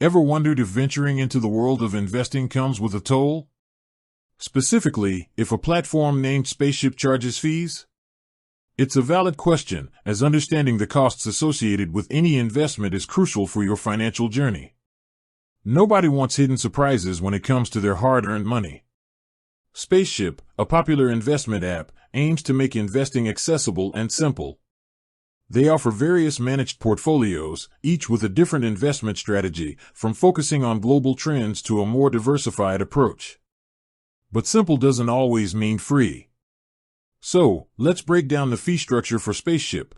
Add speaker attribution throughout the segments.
Speaker 1: Ever wondered if venturing into the world of investing comes with a toll? Specifically, if a platform named Spaceship charges fees? It's a valid question, as understanding the costs associated with any investment is crucial for your financial journey. Nobody wants hidden surprises when it comes to their hard-earned money. Spaceship, a popular investment app, aims to make investing accessible and simple. They offer various managed portfolios, each with a different investment strategy, from focusing on global trends to a more diversified approach. But simple doesn't always mean free. So, let's break down the fee structure for Spaceship.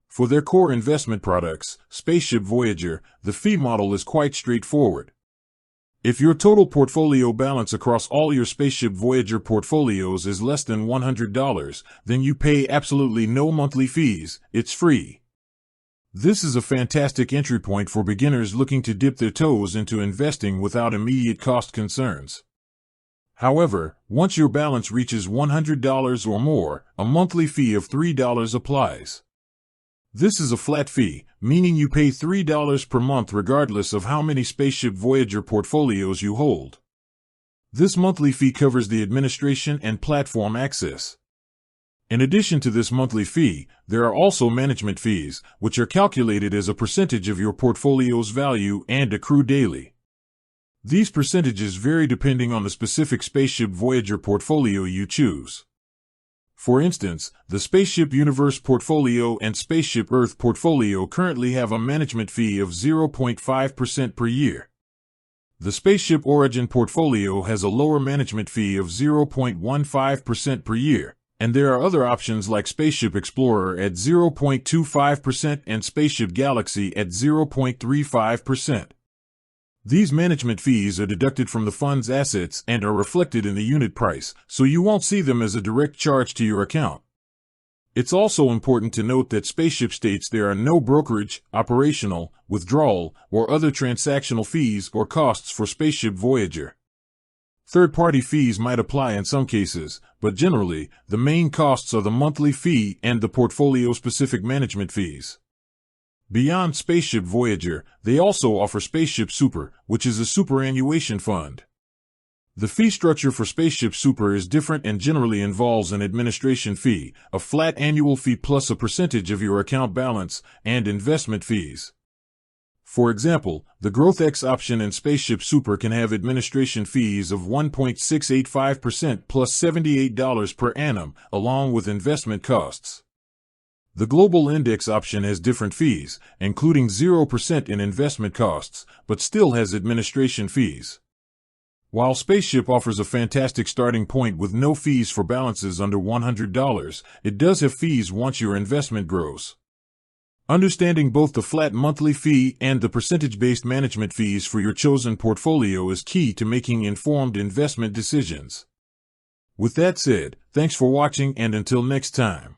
Speaker 1: For their core investment products, Spaceship Voyager, the fee model is quite straightforward. If your total portfolio balance across all your Spaceship Voyager portfolios is less than $100, then you pay absolutely no monthly fees, it's free. This is a fantastic entry point for beginners looking to dip their toes into investing without immediate cost concerns. However, once your balance reaches $100 or more, a monthly fee of $3 applies. This is a flat fee, meaning you pay $3 per month regardless of how many Spaceship Voyager portfolios you hold. This monthly fee covers the administration and platform access. In addition to this monthly fee, there are also management fees, which are calculated as a percentage of your portfolio's value and accrue daily. These percentages vary depending on the specific Spaceship Voyager portfolio you choose. For instance, the Spaceship Universe portfolio and Spaceship Earth portfolio currently have a management fee of 0.5% per year. The Spaceship Origin portfolio has a lower management fee of 0.15% per year, and there are other options like Spaceship Explorer at 0.25% and Spaceship Galaxy at 0.35%. These management fees are deducted from the fund's assets and are reflected in the unit price, so you won't see them as a direct charge to your account. It's also important to note that Spaceship states there are no brokerage, operational, withdrawal, or other transactional fees or costs for Spaceship Voyager. Third-party fees might apply in some cases, but generally, the main costs are the monthly fee and the portfolio-specific management fees. Beyond Spaceship Voyager, they also offer Spaceship Super, which is a superannuation fund. The fee structure for Spaceship Super is different and generally involves an administration fee, a flat annual fee plus a percentage of your account balance, and investment fees. For example, the Growth X option in Spaceship Super can have administration fees of 1.685% plus $78 per annum, along with investment costs. The Global Index option has different fees, including 0% in investment costs, but still has administration fees. While Spaceship offers a fantastic starting point with no fees for balances under $100, it does have fees once your investment grows. Understanding both the flat monthly fee and the percentage-based management fees for your chosen portfolio is key to making informed investment decisions. With that said, thanks for watching and until next time.